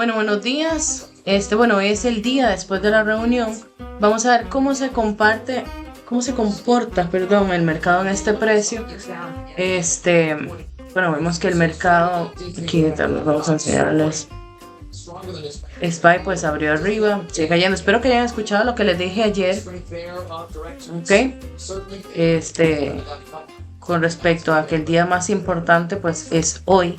Bueno, buenos días. Hoy es el día después de la reunión. Vamos a ver cómo se comporta, perdón, el mercado en este precio. Vemos que el mercado, aquí vamos a enseñarles. SPY pues abrió arriba, sigue cayendo. Espero que hayan escuchado lo que les dije ayer. Ok. Con respecto a que el día más importante pues es hoy.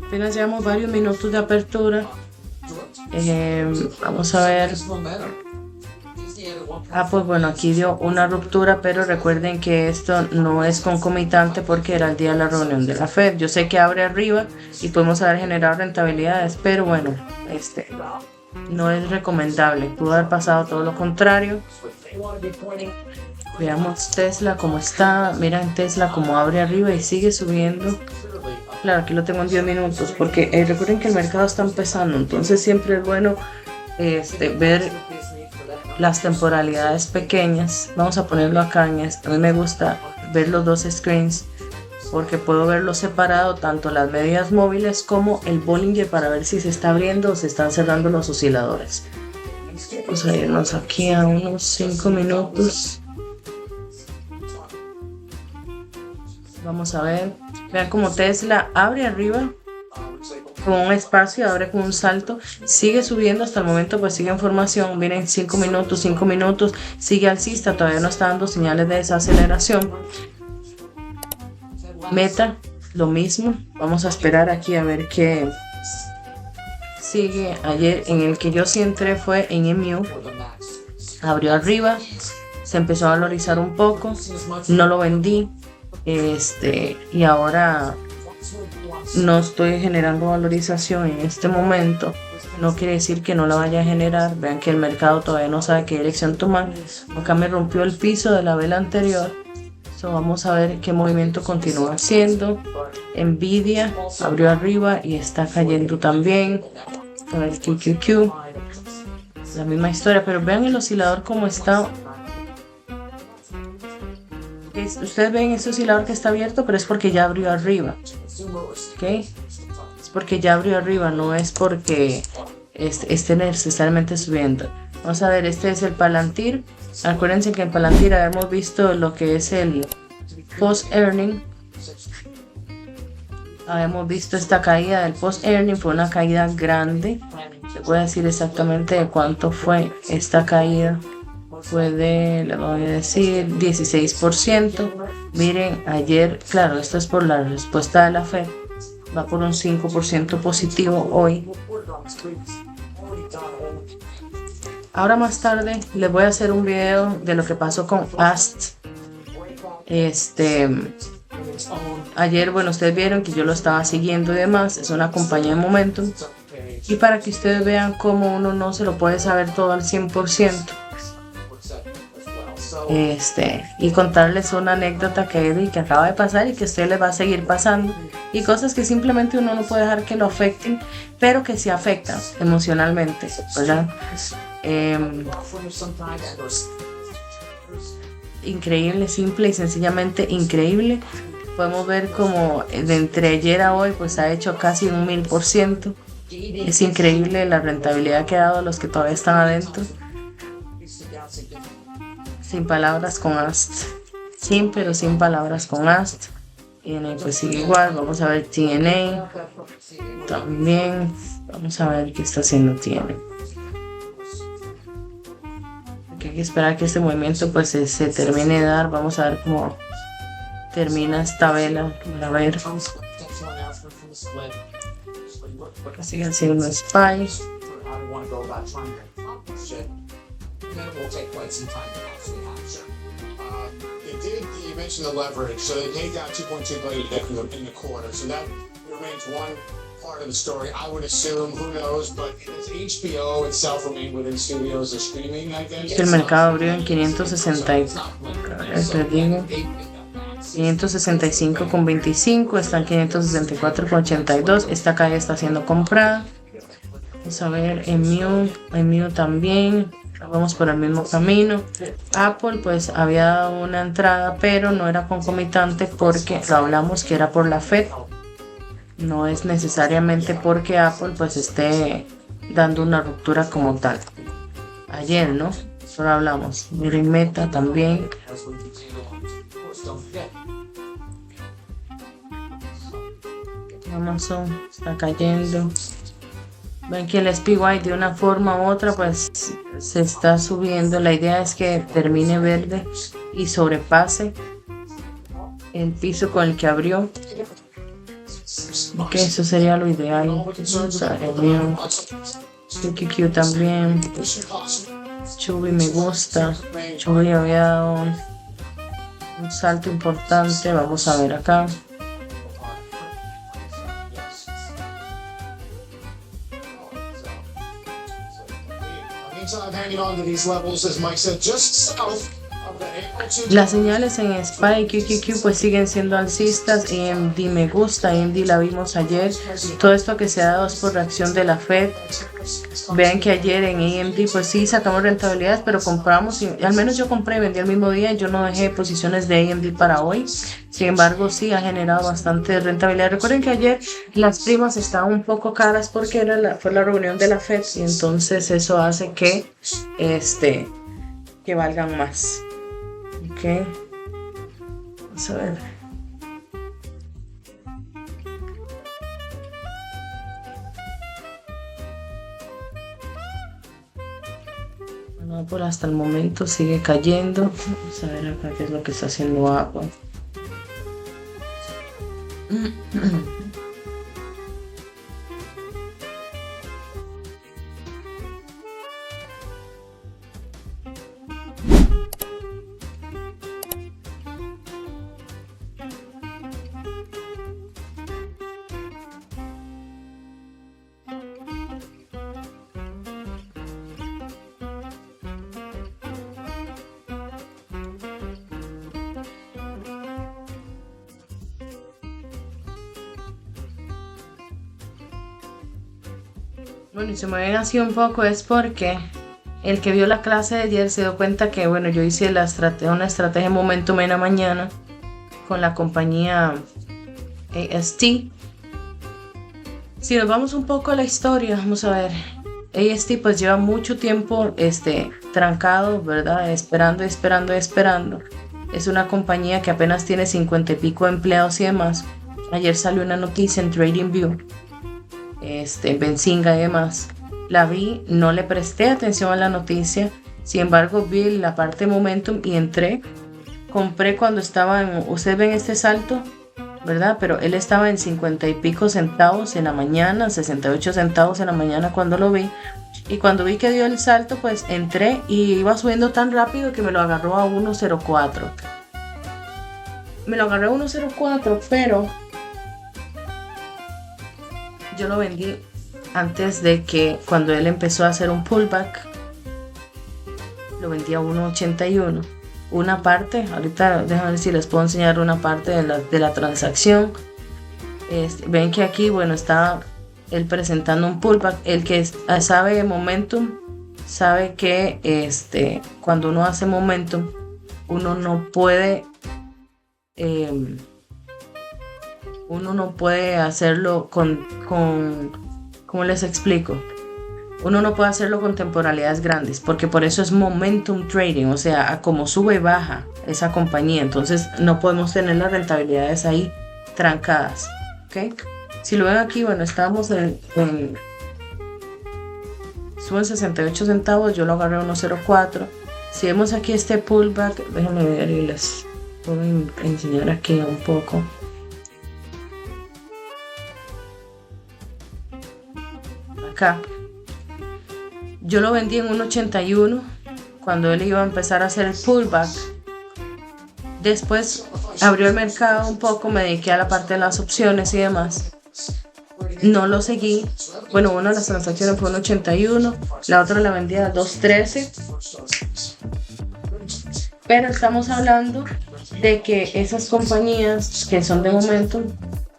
Apenas llevamos varios minutos de apertura. Vamos a ver. Pues bueno, aquí dio una ruptura, pero recuerden que esto no es concomitante porque era el día de la reunión de la Fed. Yo sé que abre arriba y podemos haber generado rentabilidades, pero bueno, no es recomendable. Pudo haber pasado todo lo contrario. Veamos Tesla cómo está. Miren Tesla cómo abre arriba y sigue subiendo. Claro, aquí lo tengo en 10 minutos porque recuerden que el mercado está empezando, entonces siempre es bueno ver las temporalidades pequeñas. Vamos a ponerlo acá en esto. A mí me gusta ver los dos screens porque puedo verlo separado, tanto las medias móviles como el Bollinger, para ver si se está abriendo o se están cerrando los osciladores. Vamos a irnos aquí a unos 5 minutos. Vamos a ver. Vean cómo Tesla abre arriba con un espacio, abre con un salto, sigue subiendo hasta el momento, pues sigue en formación. Miren, 5 minutos, sigue alcista, todavía no está dando señales de desaceleración. Meta, lo mismo. Vamos a esperar aquí a ver qué sigue. Ayer en el que yo sí entré fue en EMU. Abrió arriba, se empezó a valorizar un poco, no lo vendí. Y ahora no estoy generando valorización en este momento. No quiere decir que no la vaya a generar. Vean que el mercado todavía no sabe qué dirección tomar. Acá me rompió el piso de la vela anterior. Vamos a ver qué movimiento continúa haciendo. Nvidia abrió arriba y está cayendo también. Con el QQQ, la misma historia, pero vean el oscilador cómo está. Ustedes ven ese oscilador que está abierto, pero es porque ya abrió arriba. ¿Ok? Es porque ya abrió arriba, no es porque esté necesariamente subiendo. Vamos a ver, este es el Palantir. Acuérdense que en Palantir habíamos visto lo que es el post-earning. Habíamos visto esta caída del post-earning, fue una caída grande. Les voy a decir exactamente de cuánto fue esta caída. Fue les voy a decir, 16%. Miren, ayer, claro, esto es por la respuesta de la Fed. Va por un 5% positivo hoy. Ahora más tarde les voy a hacer un video de lo que pasó con AST. Ayer, bueno, ustedes vieron que yo lo estaba siguiendo y demás. Es una compañía de Momentum. Y para que ustedes vean cómo uno no se lo puede saber todo al 100%. Y contarles una anécdota que acaba de pasar y que a ustedes les va a seguir pasando. Y cosas que simplemente uno no puede dejar que lo afecten, pero que sí afectan emocionalmente, ¿verdad? Increíble, simple y sencillamente increíble. Podemos ver como de entre ayer a hoy pues ha hecho casi un 1000%. Es increíble la rentabilidad que ha dado a los que todavía están adentro. Sin palabras con AST. Pero sin palabras con AST. TNA pues sigue igual. Vamos a ver TNA. También. Vamos a ver qué está haciendo TNA. Hay que esperar que este movimiento pues se termine de dar. Vamos a ver cómo termina esta vela. A ver. Sigue haciendo SPY. You mentioned the leverage, so they paid down $2.2 billion in the quarter, so that remains one part of the story. I would assume, who knows, but does HBO itself remain within studios or streaming, I guess? El mercado abrió en 565,25, está en 564,82. Esta calle está siendo comprada. Vamos a ver, EMU también. vamos por el mismo camino. Apple pues había dado una entrada, pero no era concomitante porque lo hablamos que era por la Fed. No es necesariamente porque Apple pues esté dando una ruptura como tal. Ayer, ¿no? Solo hablamos. Miren Meta también. Amazon está cayendo. Ven que el SPY de una forma u otra pues se está subiendo. La idea es que termine verde y sobrepase el piso con el que abrió. Que eso sería lo ideal. QQQ también. Chubby me gusta. Chubby había dado un salto importante. Vamos a ver acá. Las señales en SPY y QQQ pues siguen siendo alcistas. AMD me gusta, AMD la vimos ayer. Todo esto que se ha dado es por reacción de la Fed. Vean que ayer en AMD pues sí sacamos rentabilidades, pero compramos, y al menos yo compré y vendí el mismo día. Yo no dejé posiciones de AMD para hoy. Sin embargo sí ha generado bastante rentabilidad. Recuerden que ayer las primas estaban un poco caras porque fue la reunión de la Fed, y entonces eso hace que que valgan más. Ok, vamos a ver. Bueno, Apple hasta el momento sigue cayendo. Vamos a ver acá qué es lo que está haciendo Apple. Bueno, y se me ven así un poco es porque el que vio la clase de ayer se dio cuenta que, bueno, yo hice una estrategia Momentum en la mañana con la compañía AST. Si nos vamos un poco a la historia, vamos a ver. AST pues lleva mucho tiempo trancado, ¿verdad? Esperando. Es una compañía que apenas tiene 50 y pico empleados y demás. Ayer salió una noticia en TradingView. Benzinga y demás. La vi, no le presté atención a la noticia. Sin embargo, vi la parte de Momentum y entré. Compré cuando ustedes ven este salto, ¿verdad? Pero él estaba en 50 y pico centavos en la mañana, 68 centavos en la mañana cuando lo vi. Y cuando vi que dio el salto, pues entré y iba subiendo tan rápido que me lo agarró a 1.04. Me lo agarré a 1.04, pero yo lo vendí antes de que, cuando él empezó a hacer un pullback, lo vendí a 1.81. Una parte, ahorita déjame ver si les puedo enseñar una parte de la transacción. Ven que aquí, bueno, está él presentando un pullback. El que sabe Momentum sabe que cuando uno hace Momentum, uno no puede hacerlo ¿cómo les explico? Uno no puede hacerlo con temporalidades grandes, porque por eso es momentum trading, o sea, a como sube y baja esa compañía. Entonces no podemos tener las rentabilidades ahí trancadas, ¿ok? Si lo ven aquí, bueno, estamos suben 68 centavos, yo lo agarré a 1.04. Si vemos aquí este pullback, déjenme ver y les puedo enseñar aquí un poco. Acá yo lo vendí en 1.81 cuando él iba a empezar a hacer el pullback. Después abrió el mercado un poco, me dediqué a la parte de las opciones y demás. No lo seguí. Bueno, una de las transacciones fue 1.81, la otra la vendí a 2.13. Pero estamos hablando de que esas compañías que son de momento,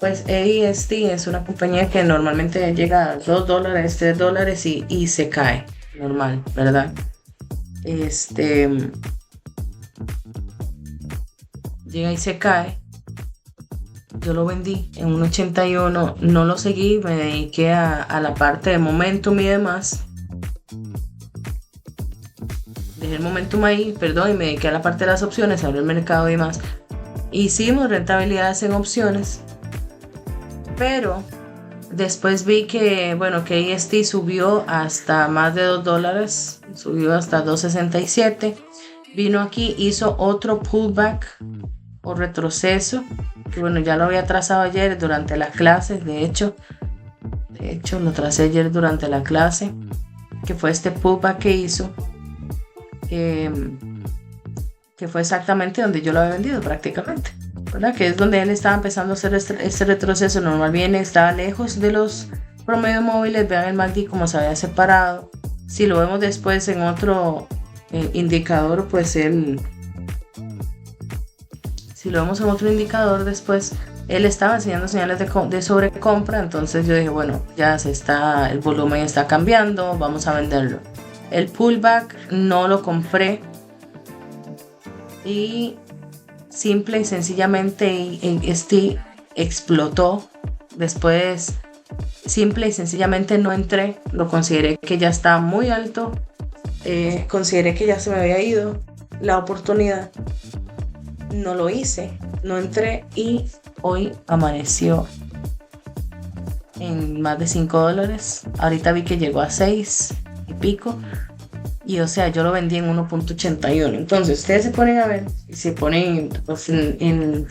pues AST es una compañía que normalmente llega a $2, $3 y se cae, normal, ¿verdad? llega y se cae. Yo lo vendí en un 81, no lo seguí, me dediqué a la parte de Momentum y demás. Dejé el Momentum ahí, perdón, y me dediqué a la parte de las opciones, abrí el mercado y demás. Hicimos rentabilidades en opciones, pero después vi que, bueno, que AST subió hasta más de $2, subió hasta 2.67. Vino aquí, hizo otro pullback o retroceso, que bueno, ya lo había trazado ayer durante las clases, de hecho lo tracé ayer durante la clase, que fue este pullback que hizo, que fue exactamente donde yo lo había vendido prácticamente, ¿verdad? Que es donde él estaba empezando a hacer este retroceso. Normal viene, estaba lejos de los promedios móviles, vean el MACD como se había separado. Si lo vemos después en otro indicador, pues si lo vemos en otro indicador después, él estaba enseñando señales de sobrecompra. Entonces yo dije, bueno, ya el volumen está cambiando, vamos a venderlo. El pullback no lo compré y simple y sencillamente explotó. Después simple y sencillamente no entré, lo consideré que ya estaba muy alto, consideré que ya se me había ido la oportunidad, no lo hice, no entré y hoy amaneció en más de $5. Ahorita vi que llegó a 6 y pico. Y o sea, yo lo vendí en 1.81. Entonces, ustedes se ponen a ver y se ponen pues, en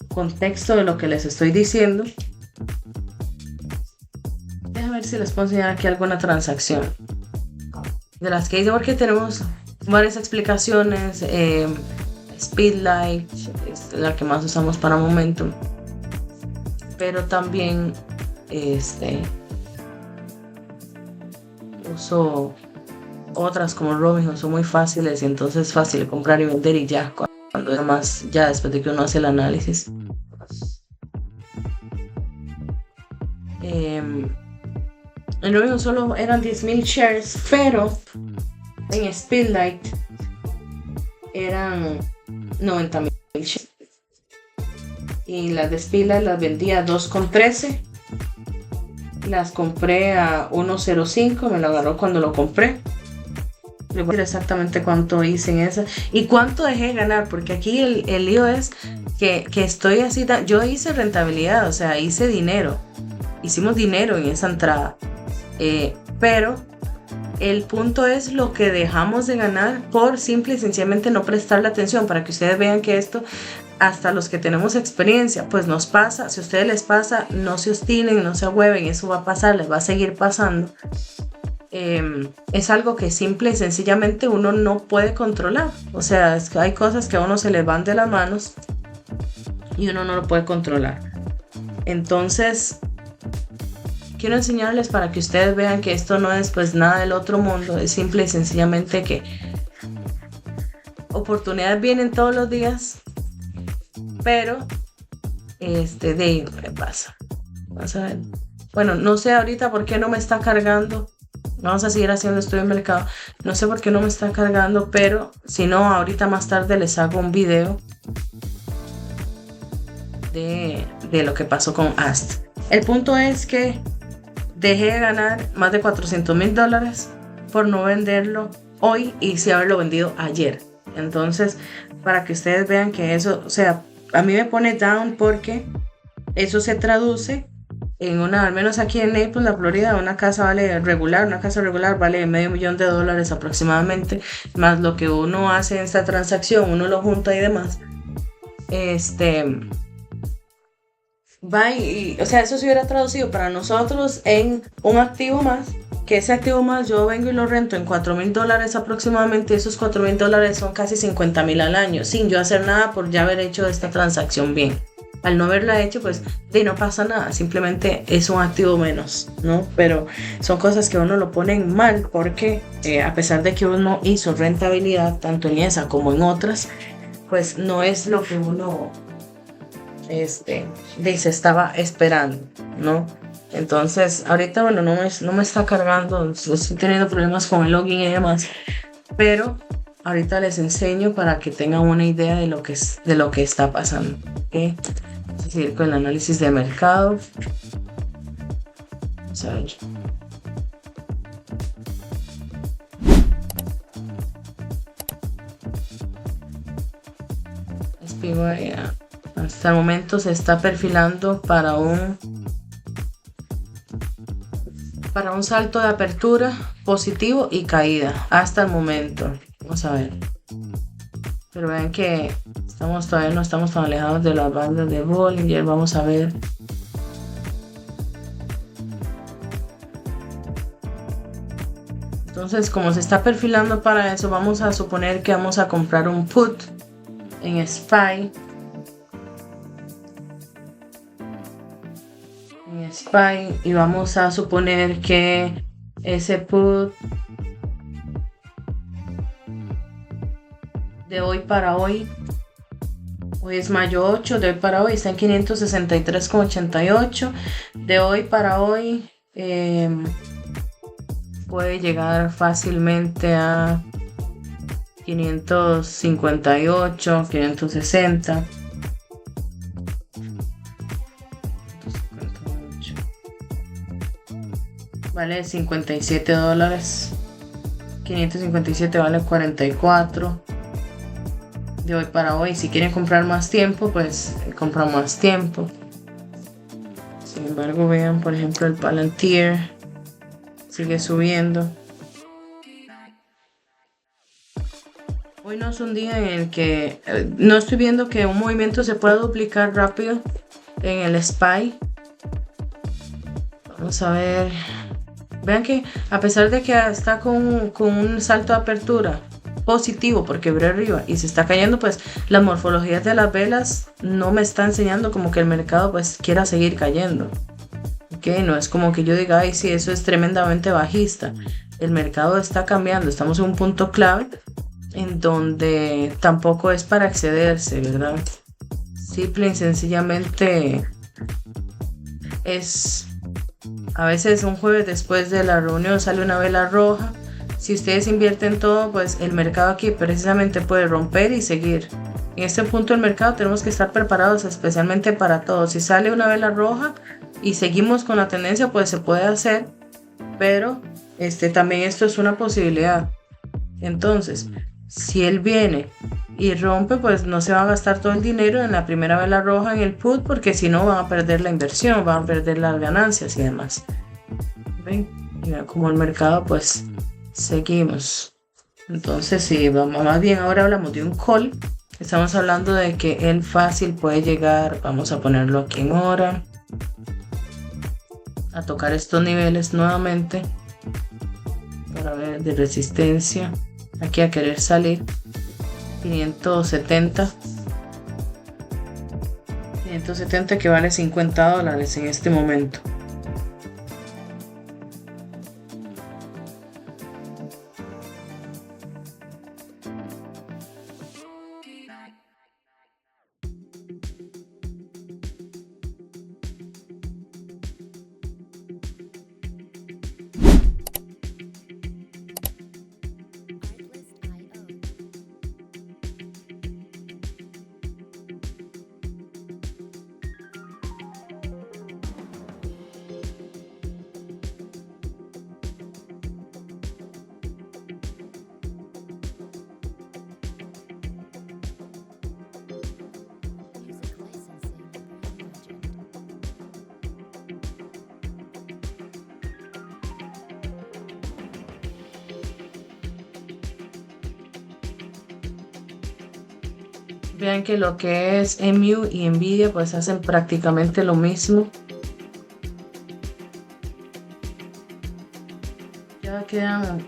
contexto de lo que les estoy diciendo. Déjenme ver si les puedo enseñar aquí alguna transacción de las que hice, porque tenemos varias explicaciones. Speedlight es la que más usamos para Momentum, pero también uso otras como Robinhood, son muy fáciles y entonces es fácil comprar y vender y ya, cuando es más, ya después de que uno hace el análisis. En Robinhood solo eran 10,000 shares, pero en Speedlight eran 90,000 shares. Y las de Speedlight las vendí a 2.13. Las compré a 1.05, me lo agarró cuando lo compré. Les voy a decir exactamente cuánto hice en esa y cuánto dejé de ganar, porque aquí el lío es que estoy así, yo hice rentabilidad, o sea, hice dinero, hicimos dinero en esa entrada, pero el punto es lo que dejamos de ganar por simple y sencillamente no prestarle atención. Para que ustedes vean que esto, hasta los que tenemos experiencia, pues nos pasa. Si a ustedes les pasa, no se obstinen, no se ahueven, eso va a pasar, les va a seguir pasando. Es algo que simple y sencillamente uno no puede controlar. O sea, es que hay cosas que a uno se le van de las manos y uno no lo puede controlar. Entonces, quiero enseñarles para que ustedes vean que esto no es pues nada del otro mundo. Es simple y sencillamente que oportunidades vienen todos los días, pero de ahí me pasa. Vamos a ver. Bueno, no sé ahorita por qué no me está cargando. Vamos a seguir haciendo estudio de mercado. No sé por qué no me está cargando, pero si no, ahorita más tarde les hago un video de lo que pasó con AST. El punto es que dejé de ganar más de $400,000 por no venderlo hoy y sí haberlo vendido ayer. Entonces, para que ustedes vean que eso, o sea, a mí me pone down, porque eso se traduce en al menos aquí en Naples, la Florida, una casa regular vale $500,000 aproximadamente, más lo que uno hace en esta transacción, uno lo junta y demás. Va o sea, eso se hubiera traducido para nosotros en un activo más, que ese activo más yo vengo y lo rento en $4,000 aproximadamente. Esos $4,000 son casi $50,000 al año, sin yo hacer nada por ya haber hecho esta transacción bien. Al no haberla hecho, pues no pasa nada, simplemente es un activo menos, ¿no? Pero son cosas que uno lo ponen mal, porque a pesar de que uno hizo rentabilidad tanto en esa como en otras, pues no es lo que uno se estaba esperando, ¿no? Entonces ahorita, bueno, no me está cargando, estoy teniendo problemas con el login y demás, pero ahorita les enseño para que tengan una idea de lo que está pasando. ¿Okay? Vamos a seguir con el análisis de mercado. Vamos a ver. Hasta el momento se está perfilando para un salto de apertura positivo y caída hasta el momento. Vamos a ver. Pero vean que todavía no estamos tan alejados de las bandas de Bollinger. Vamos a ver. Entonces, como se está perfilando para eso, vamos a suponer que vamos a comprar un put en SPY. Y vamos a suponer que ese put de hoy para hoy es mayo 8, de hoy para hoy está en 563,88. De hoy para hoy puede llegar fácilmente a 558, 560. Vale $57. 557 vale 44. De hoy para hoy. Si quieren comprar más tiempo, pues compran más tiempo. Sin embargo, vean, por ejemplo, el Palantir sigue subiendo. Hoy no es un día en el que no estoy viendo que un movimiento se pueda duplicar rápido en el SPY. Vamos a ver. Vean que a pesar de que está con un salto de apertura positivo porque abrió arriba y se está cayendo, pues las morfologías de las velas no me está enseñando como que el mercado pues quiera seguir cayendo. ¿Okay? No es como que yo diga, ay, sí, eso es tremendamente bajista. El mercado está cambiando, estamos en un punto clave en donde tampoco es para excederse, ¿verdad? Simple y sencillamente es... A veces un jueves después de la reunión sale una vela roja. Si ustedes invierten todo, pues el mercado aquí precisamente puede romper y seguir. En este punto del mercado tenemos que estar preparados especialmente para todo. Si sale una vela roja y seguimos con la tendencia, pues se puede hacer. Pero también esto es una posibilidad. Entonces, si él viene y rompe, pues no se va a gastar todo el dinero en la primera vela roja en el put, porque si no van a perder la inversión, van a perder las ganancias y demás. ¿Ven? Mira, como el mercado, pues seguimos. Entonces, sí, más bien ahora hablamos de un call. Estamos hablando de que él fácil puede llegar, vamos a ponerlo aquí en hora, a tocar estos niveles nuevamente para ver de resistencia. Aquí a querer salir 570 que vale $50 en este momento. Vean que lo que es MU y Nvidia pues hacen prácticamente lo mismo. Ya quedan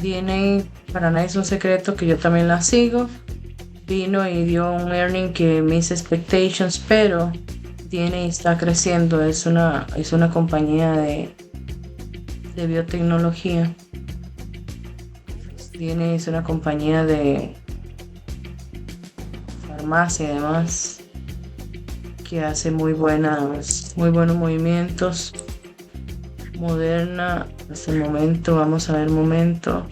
DNA, para nadie es un secreto que yo también la sigo. Vino y dio un earning que mis expectations, pero DNA está creciendo. Es una compañía de biotecnología. DNA es una compañía de farmacia, además, que hace muy buenos movimientos. Moderna, hasta el momento, vamos a ver momento.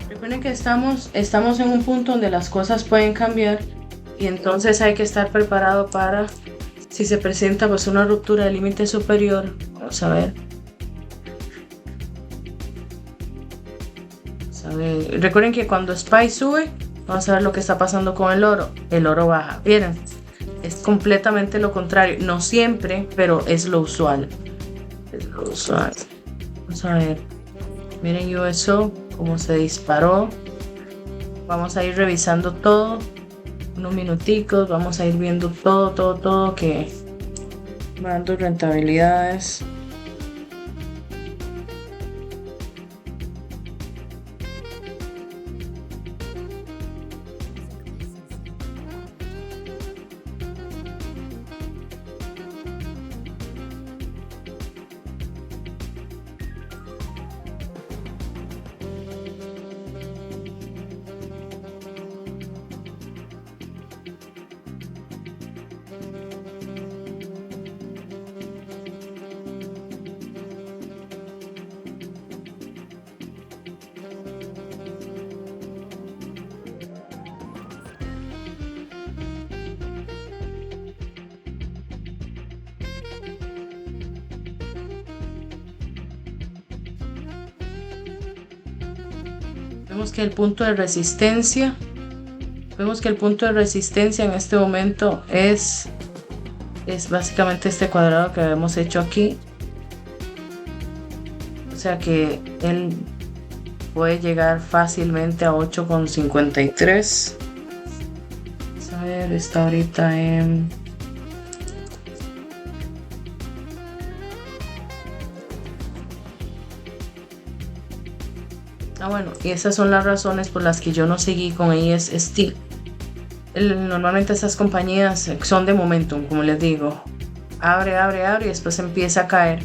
Recuerden que estamos en un punto donde las cosas pueden cambiar y entonces hay que estar preparado para, si se presenta pues una ruptura del límite superior. Vamos a ver. Recuerden que cuando SPY sube, vamos a ver lo que está pasando con el oro. El oro baja. Miren, es completamente lo contrario. No siempre, pero es lo usual. Vamos a ver. Miren USO, cómo se disparó. Vamos a ir revisando todo. Unos minuticos. Vamos a ir viendo todo que va dando rentabilidades. Vemos que el punto de resistencia en este momento es básicamente este cuadrado que habíamos hecho aquí. O sea que él puede llegar fácilmente a 8,53. Vamos a ver, está ahorita en... bueno, y esas son las razones por las que yo no seguí con AST. Normalmente estas compañías son de momentum, como les digo. Abre y después empieza a caer.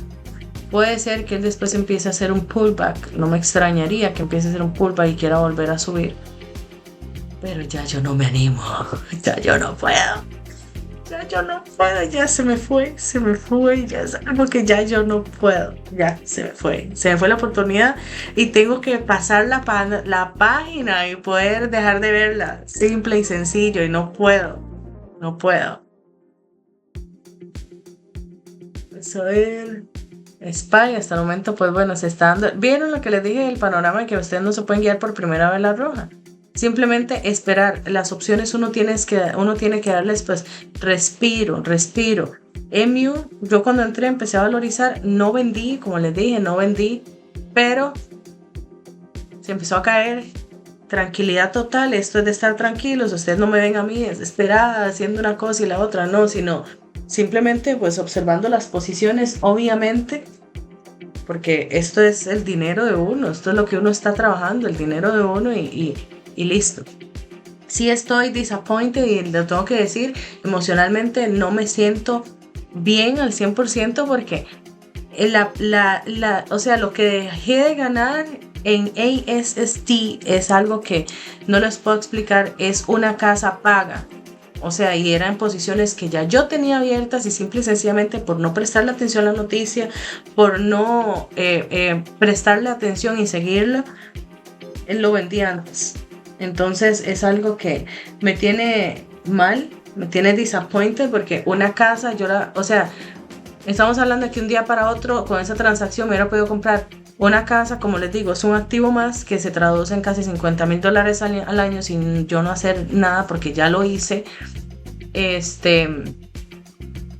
Puede ser que él después empiece a hacer un pullback. No me extrañaría que empiece a hacer un pullback y quiera volver a subir. Pero ya yo no me animo. Ya yo no puedo. Ya se me fue, ya es algo que ya yo no puedo, ya se me fue la oportunidad y tengo que pasar la página y poder dejar de verla, simple y sencillo, y no puedo. Eso es SPY hasta el momento, pues bueno, se está dando. ¿Vieron lo que les dije del panorama de que ustedes no se pueden guiar por primera vez la roja? Simplemente esperar. Las opciones uno tiene que darles pues respiro. EMU, yo cuando entré empecé a valorizar, no vendí, como les dije, pero se empezó a caer. Tranquilidad total, esto es de estar tranquilos. Ustedes no me ven a mí desesperada haciendo una cosa y la otra, no, sino simplemente pues observando las posiciones, obviamente, porque esto es el dinero de uno, esto es lo que uno está trabajando, el dinero de uno y listo. Sí estoy disappointed y lo tengo que decir, emocionalmente no me siento bien al 100% porque o sea, lo que dejé de ganar en AST es algo que no les puedo explicar, es una casa paga. O sea, y eran posiciones que ya yo tenía abiertas y simple y sencillamente por no prestarle atención a la noticia, por no prestarle atención y seguirla, él lo vendí antes. Entonces es algo que me tiene mal, me tiene disappointed porque una casa, o sea, estamos hablando de que un día para otro con esa transacción me hubiera podido comprar una casa, como les digo, es un activo más que se traduce en casi $50,000 al año sin yo no hacer nada porque ya lo hice.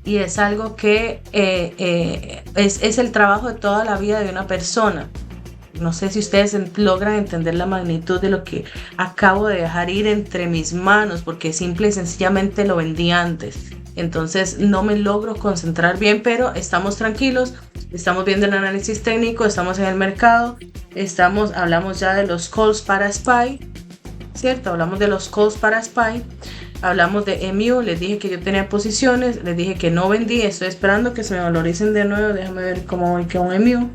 Y es algo que es el trabajo de toda la vida de una persona. No sé si ustedes logran entender la magnitud de lo que acabo de dejar ir entre mis manos, porque simple y sencillamente lo vendí antes. Entonces no me logro concentrar bien, pero estamos tranquilos, estamos viendo el análisis técnico, estamos en el mercado, hablamos ya de los calls para SPY, ¿cierto? Hablamos de los calls para SPY, hablamos de MU, les dije que yo tenía posiciones, les dije que no vendí, estoy esperando que se me valoricen de nuevo, déjame ver cómo voy con MU.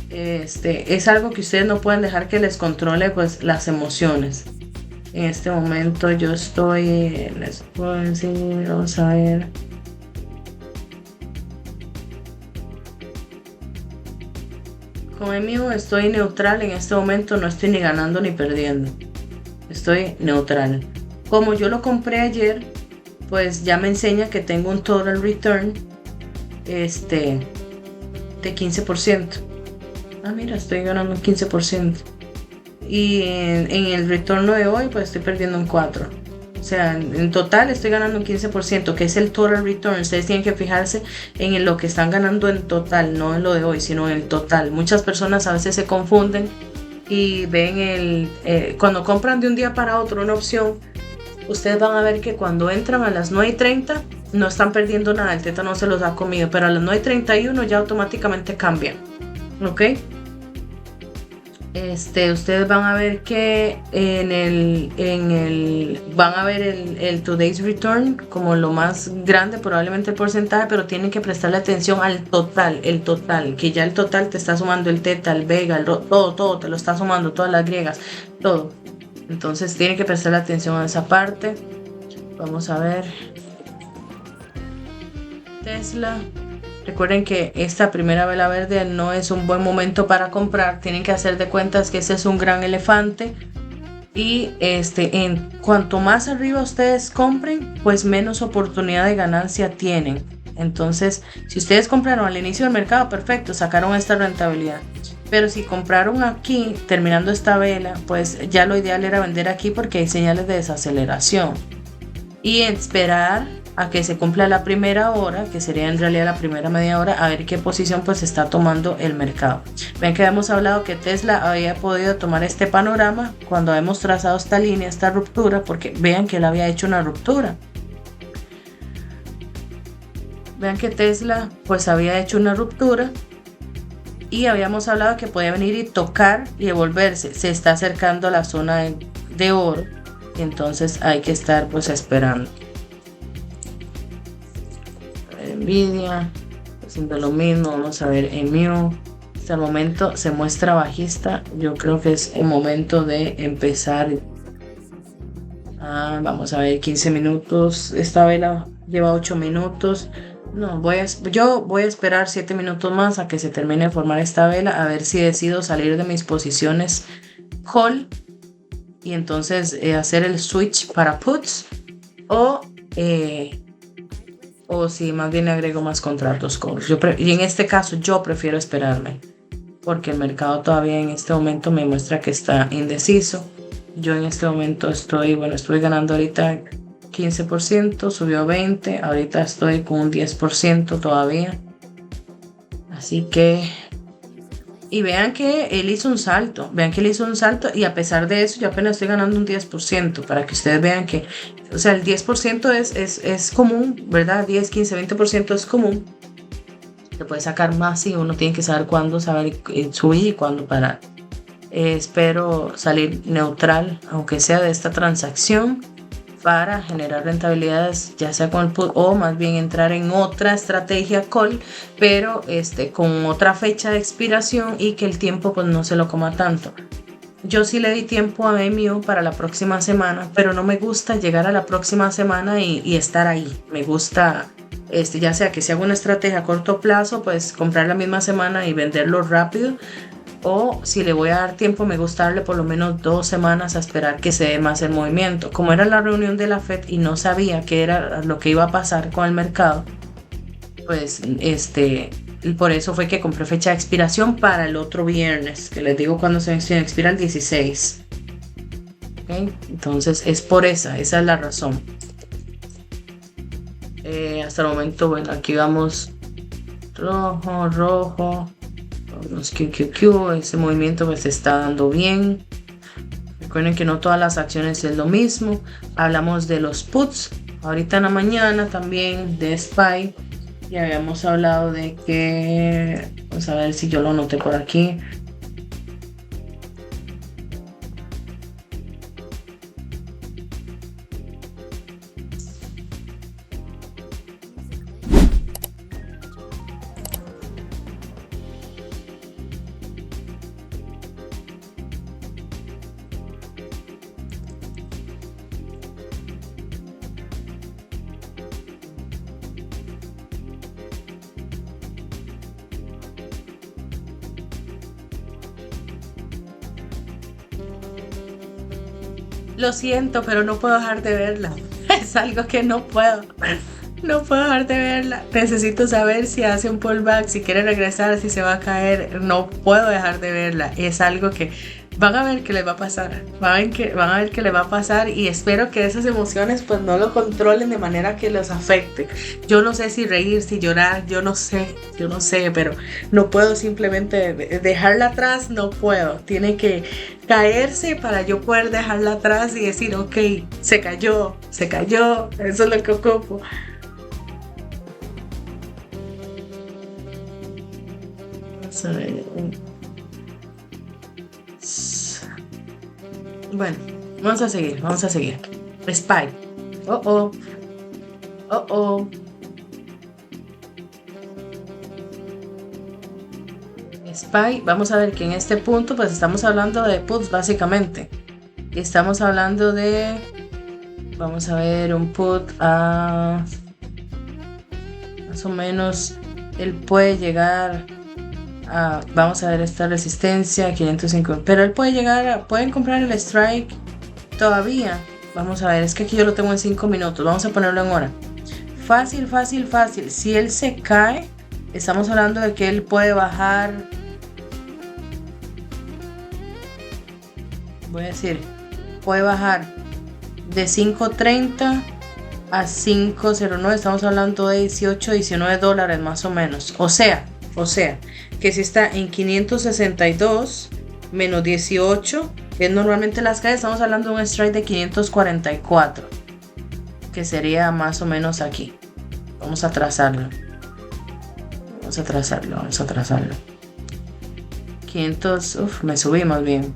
Es algo que ustedes no pueden dejar que les controle pues las emociones. En este momento yo estoy, les puedo decir, vamos a ver. Con MU estoy neutral en este momento, no estoy ni ganando ni perdiendo. Estoy neutral. Como yo lo compré ayer, pues ya me enseña que tengo un total return de 15%. Ah, mira, estoy ganando un 15%. Y en el retorno de hoy pues estoy perdiendo un 4%. O sea, en total estoy ganando un 15%, que es el total return. Ustedes tienen que fijarse en lo que están ganando en total, no en lo de hoy, sino en el total. Muchas personas a veces se confunden y ven cuando compran de un día para otro una opción, ustedes van a ver que cuando entran a las 9:30 no están perdiendo nada, el teta no se los ha comido, pero a las 9:31 ya automáticamente cambian. ¿Ok? Ustedes van a ver que van a ver el today's return como lo más grande, probablemente el porcentaje, pero tienen que prestarle atención al total, que ya el total te está sumando el teta, el vega, todo te lo está sumando, todas las griegas, todo. Entonces tienen que prestarle atención a esa parte. Vamos a ver Tesla. Recuerden que esta primera vela verde no es un buen momento para comprar. Tienen que hacer de cuentas que ese es un gran elefante. Y en cuanto más arriba ustedes compren, pues menos oportunidad de ganancia tienen. Entonces, si ustedes compraron al inicio del mercado, perfecto, sacaron esta rentabilidad. Pero si compraron aquí, terminando esta vela, pues ya lo ideal era vender aquí porque hay señales de desaceleración. Y esperar a que se cumpla la primera hora, que sería en realidad la primera media hora, a ver qué posición pues está tomando el mercado. Ven que habíamos hablado que Tesla había podido tomar este panorama cuando habíamos trazado esta línea, esta ruptura, porque vean que él había hecho una ruptura. Vean que Tesla pues había hecho una ruptura y habíamos hablado que podía venir y tocar y devolverse. Se está acercando a la zona de oro, entonces hay que estar pues esperando. Nvidia haciendo lo mismo, vamos a ver MU. Hasta el momento se muestra bajista, yo creo que es el momento de empezar. Vamos a ver 15 minutos, esta vela lleva 8 minutos. No, yo voy a esperar 7 minutos más a que se termine de formar esta vela, a ver si decido salir de mis posiciones call y entonces hacer el switch para puts o si más bien agrego más contratos calls. Y en este caso yo prefiero esperarme porque el mercado todavía en este momento me muestra que está indeciso. Yo en este momento estoy ganando ahorita 15%, subió 20%, ahorita estoy con un 10% todavía. Así que, y vean que él hizo un salto, y a pesar de eso yo apenas estoy ganando un 10%, para que ustedes vean que, o sea, el 10% es común, ¿verdad? 10, 15, 20% es común. Se puede sacar más y uno tiene que saber cuándo subir y cuándo parar. Espero salir neutral, aunque sea de esta transacción, para generar rentabilidades, ya sea con el put o más bien entrar en otra estrategia call, pero con otra fecha de expiración y que el tiempo pues no se lo coma tanto. Yo sí le di tiempo a MU para la próxima semana, pero no me gusta llegar a la próxima semana y estar ahí. Me gusta, ya sea que si hago una estrategia a corto plazo, pues comprar la misma semana y venderlo rápido. O si le voy a dar tiempo, me gusta darle por lo menos 2 semanas a esperar que se dé más el movimiento. Como era la reunión de la Fed y no sabía qué era lo que iba a pasar con el mercado, pues por eso fue que compré fecha de expiración para el otro viernes, que les digo cuando se expira el 16. ¿Okay? Entonces es por esa es la razón. Hasta el momento, bueno, aquí vamos rojo. Los QQQ, ese movimiento que se está dando bien. Recuerden que no todas las acciones es lo mismo. Hablamos de los puts. Ahorita en la mañana también de SPY. Ya habíamos hablado de que... Vamos a ver si yo lo noté por aquí. Lo siento, pero no puedo dejar de verla. Es algo que no puedo. No puedo dejar de verla. Necesito saber si hace un pullback, si quiere regresar, si se va a caer. No puedo dejar de verla. Es algo que van a ver que les va a pasar. Van a ver que les va a pasar y espero que esas emociones pues no lo controlen de manera que los afecte. Yo no sé si reír, si llorar, yo no sé, pero no puedo simplemente dejarla atrás, no puedo. Tiene que caerse para yo poder dejarla atrás y decir, ok, se cayó, eso es lo que ocupo. Vamos a ver. Bueno, vamos a seguir. SPY. Oh. SPY, vamos a ver que en este punto pues estamos hablando de puts básicamente. Y estamos hablando de... Vamos a ver un put a... Más o menos, él puede llegar... vamos a ver esta resistencia 505, pero él puede llegar a, pueden comprar el strike todavía. Vamos a ver, es que aquí yo lo tengo en 5 minutos, vamos a ponerlo en hora. Fácil. Si él se cae, estamos hablando de que él puede bajar, voy a decir, puede bajar de 5.30 a 5.09, estamos hablando de 18, 19 dólares más o menos. O sea, que si está en 562 menos 18, que es normalmente las caes, estamos hablando de un strike de 544, que sería más o menos aquí. Vamos a trazarlo. 500, me subí más bien.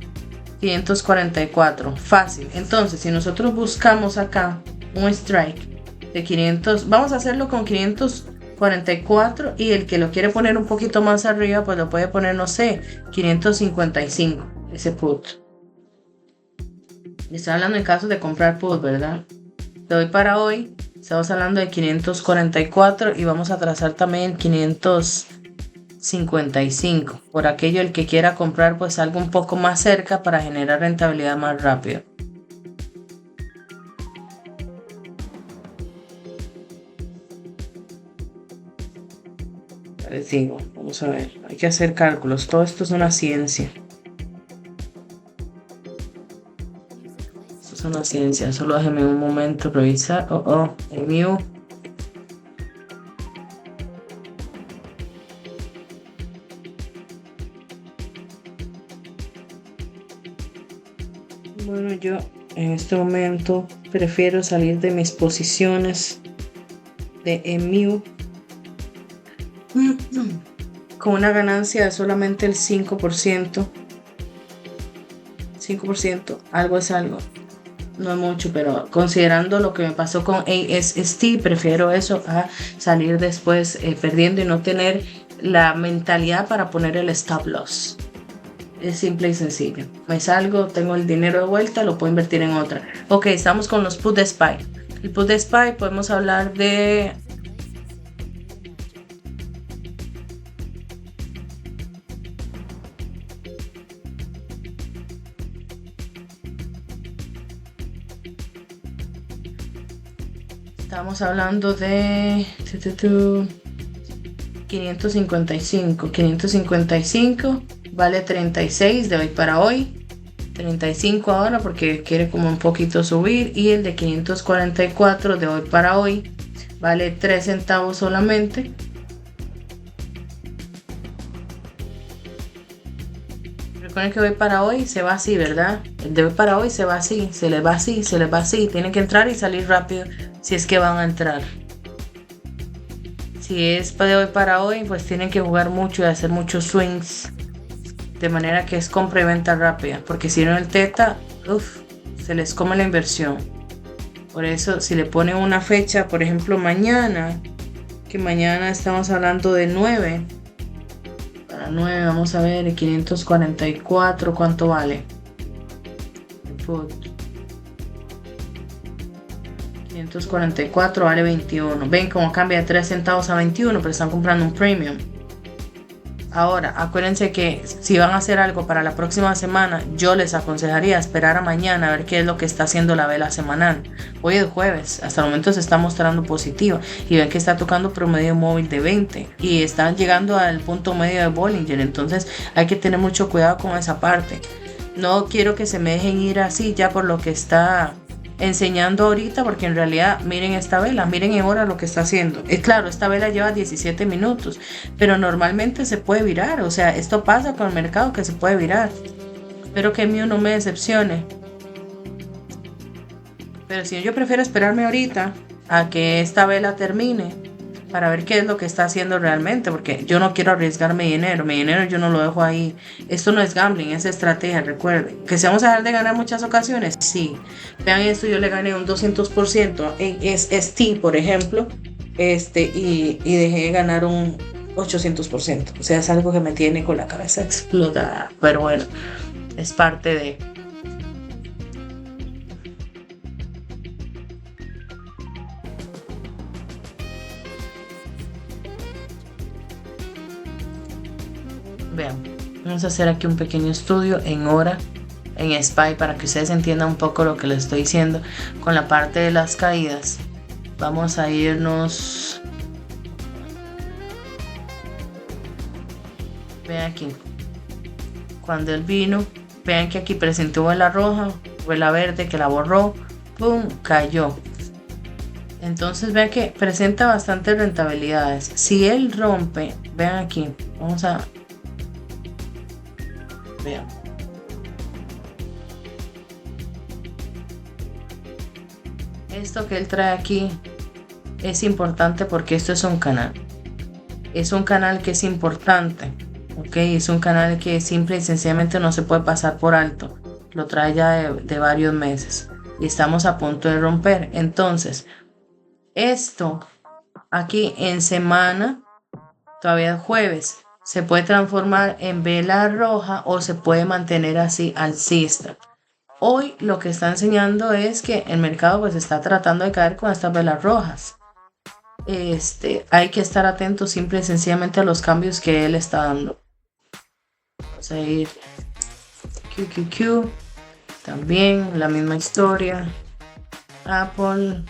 544, fácil. Entonces, si nosotros buscamos acá un strike de 500, vamos a hacerlo con 544 y el que lo quiere poner un poquito más arriba pues lo puede poner, no sé, 555, ese put. Estoy hablando en caso de comprar put, ¿verdad? De hoy para hoy estamos hablando de 544 y vamos a trazar también 555 por aquello el que quiera comprar pues algo un poco más cerca para generar rentabilidad más rápido. Les digo, vamos a ver, hay que hacer cálculos, todo esto es una ciencia. Esto es una ciencia, solo déjenme un momento revisar. El mío. Bueno, yo en este momento prefiero salir de mis posiciones de EMU con una ganancia de solamente el 5%. 5%, algo es algo. No es mucho, pero considerando lo que me pasó con ASST, prefiero eso a salir después perdiendo y no tener la mentalidad para poner el stop loss. Es simple y sencillo. Me salgo, tengo el dinero de vuelta, lo puedo invertir en otra. Ok, estamos con los put de SPY. El put de SPY podemos hablar de... Estamos hablando de 555. 555 vale 36 de hoy para hoy. 35 ahora porque quiere como un poquito subir. Y el de 544 de hoy para hoy vale 3 centavos solamente. Recuerden que hoy para hoy se va así, ¿verdad? El de hoy para hoy se va así, se les va así, se les va así. Tienen que entrar y salir rápido si es que van a entrar. Si es de hoy para hoy, pues tienen que jugar mucho y hacer muchos swings. De manera que es compra y venta rápida. Porque si no el teta, se les come la inversión. Por eso si le ponen una fecha, por ejemplo mañana, que mañana estamos hablando de 9. Para 9 vamos a ver, 544, ¿cuánto vale? Put. 544 vale 21. Ven cómo cambia de 3 centavos a 21, pero están comprando un premium. Ahora, acuérdense que si van a hacer algo para la próxima semana, yo les aconsejaría esperar a mañana a ver qué es lo que está haciendo la vela semanal. Hoy es jueves, hasta el momento se está mostrando positiva y ven que está tocando promedio móvil de 20 y están llegando al punto medio de Bollinger, entonces hay que tener mucho cuidado con esa parte. No quiero que se me dejen ir así ya por lo que está enseñando ahorita, porque en realidad miren esta vela, miren ahora lo que está haciendo. Es claro, esta vela lleva 17 minutos, pero normalmente se puede virar, o sea, esto pasa con el mercado que se puede virar. Espero que mío no me decepcione, pero si yo prefiero esperarme ahorita a que esta vela termine para ver qué es lo que está haciendo realmente, porque yo no quiero arriesgar mi dinero yo no lo dejo ahí. Esto no es gambling, es estrategia, recuerden. ¿Que se vamos a dejar de ganar muchas ocasiones? Sí. Vean esto, yo le gané un 200% en ST, por ejemplo, y dejé de ganar un 800%. O sea, es algo que me tiene con la cabeza explotada, pero bueno, es parte de... Vean, vamos a hacer aquí un pequeño estudio en hora, en SPY, para que ustedes entiendan un poco lo que les estoy diciendo con la parte de las caídas. Vamos a irnos. Vean aquí. Cuando él vino, vean que aquí presentó vela roja, vela verde que la borró, ¡pum! Cayó. Entonces vean que presenta bastantes rentabilidades. Si él rompe, vean aquí, vamos a... Vean. Esto que él trae aquí es importante porque esto es un canal. Es un canal que es importante. ¿Ok? Es un canal que simple y sencillamente no se puede pasar por alto. Lo trae ya de varios meses. Y estamos a punto de romper. Entonces, esto aquí en semana, todavía es jueves, se puede transformar en vela roja o se puede mantener así alcista. Hoy lo que está enseñando es que el mercado pues está tratando de caer con estas velas rojas. Hay que estar atentos simple y sencillamente a los cambios que él está dando. Vamos a ir QQQ, también la misma historia. Apple,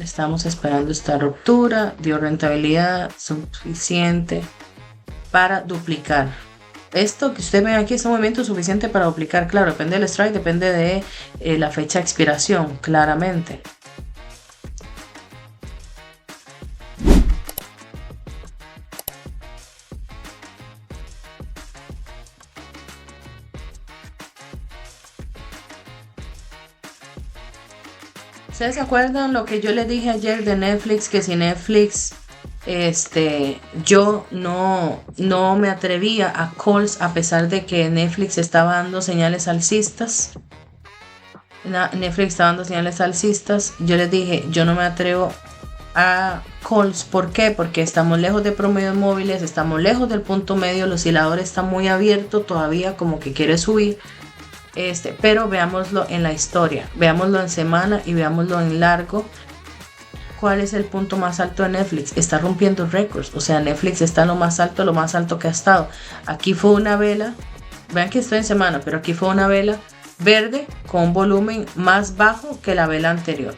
estamos esperando esta ruptura, dio rentabilidad suficiente para duplicar. Esto que ustedes ven aquí es un movimiento suficiente para duplicar. Claro, depende del strike, depende de la fecha de expiración, claramente. ¿Ustedes se acuerdan lo que yo les dije ayer de Netflix? Que si Netflix... yo no me atrevía a calls a pesar de que Netflix estaba dando señales alcistas. Netflix estaba dando señales alcistas. Yo les dije, yo no me atrevo a calls. ¿Por qué? Porque estamos lejos de promedios móviles, estamos lejos del punto medio, el oscilador está muy abierto todavía, como que quiere subir. Pero veámoslo en la historia, veámoslo en semana y veámoslo en largo. ¿Cuál es el punto más alto de Netflix? Está rompiendo récords. O sea, Netflix está en lo más alto que ha estado. Aquí fue una vela, vean que estoy en semana, pero aquí fue una vela verde con un volumen más bajo que la vela anterior.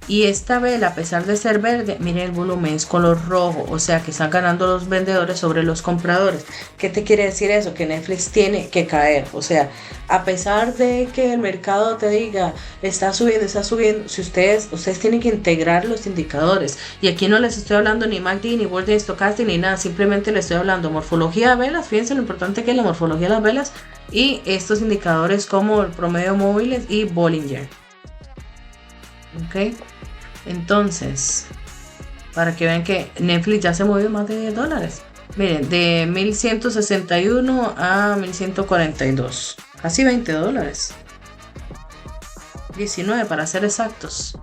Y esta vela, a pesar de ser verde, miren el volumen, es color rojo, o sea que están ganando los vendedores sobre los compradores. ¿Qué te quiere decir eso? Que Netflix tiene que caer, o sea, a pesar de que el mercado te diga, está subiendo, si ustedes tienen que integrar los indicadores. Y aquí no les estoy hablando ni MACD, ni World Stochastic, ni nada, simplemente les estoy hablando morfología de velas, fíjense lo importante que es la morfología de las velas y estos indicadores como el promedio móviles y Bollinger. Ok, entonces, para que vean que Netflix ya se movió más de $10. Miren, de 1161 a 1142, casi $20. 19 para ser exactos.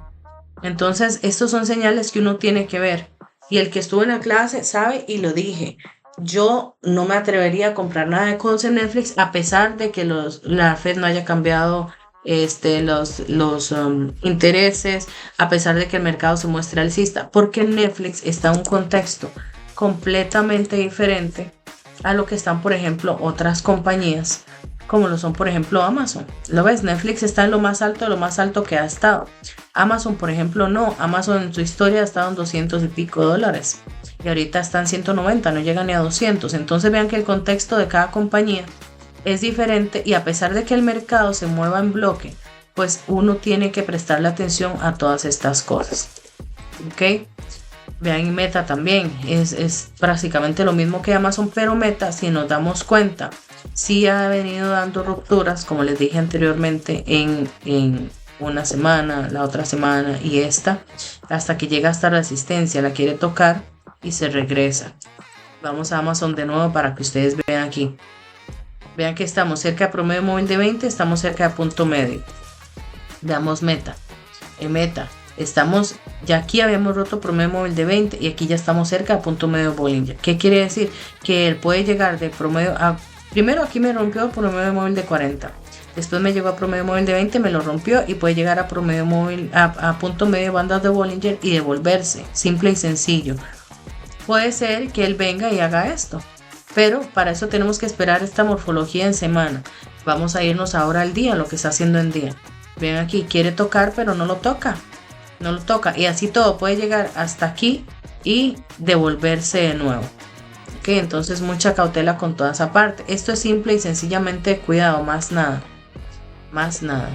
Entonces, estos son señales que uno tiene que ver. Y el que estuvo en la clase sabe y lo dije. Yo no me atrevería a comprar nada de calls en Netflix a pesar de que la Fed no haya cambiado los intereses, a pesar de que el mercado se muestre alcista, porque Netflix está en un contexto completamente diferente a lo que están, por ejemplo, otras compañías, como lo son, por ejemplo, Amazon. ¿Lo ves? Netflix está en lo más alto de lo más alto que ha estado. Amazon, por ejemplo, no. Amazon en su historia ha estado en $200 y pico. Y ahorita está en 190, no llega ni a 200. Entonces vean que el contexto de cada compañía es diferente y a pesar de que el mercado se mueva en bloque, pues uno tiene que prestarle atención a todas estas cosas. ¿Ok? Vean, Meta también es prácticamente lo mismo que Amazon, pero Meta, si nos damos cuenta, sí ha venido dando rupturas, como les dije anteriormente, en una semana, la otra semana y esta, hasta que llega hasta resistencia, la quiere tocar y se regresa. Vamos a Amazon de nuevo para que ustedes vean aquí. Vean que estamos cerca de promedio móvil de 20, estamos cerca de punto medio. Veamos Meta. En Meta estamos, ya aquí habíamos roto promedio móvil de 20 y aquí ya estamos cerca de punto medio Bollinger. ¿Qué quiere decir? Que él puede llegar de promedio a... Primero aquí me rompió promedio móvil de 40. Después me llegó a promedio móvil de 20, me lo rompió y puede llegar a promedio móvil, a punto medio bandas de Bollinger y devolverse. Simple y sencillo. Puede ser que él venga y haga esto. Pero para eso tenemos que esperar esta morfología en semana. Vamos a irnos ahora al día, lo que está haciendo en día. Ven aquí, quiere tocar, pero no lo toca. No lo toca. Y así todo puede llegar hasta aquí y devolverse de nuevo. Ok, entonces mucha cautela con toda esa parte. Esto es simple y sencillamente cuidado, más nada. Más nada.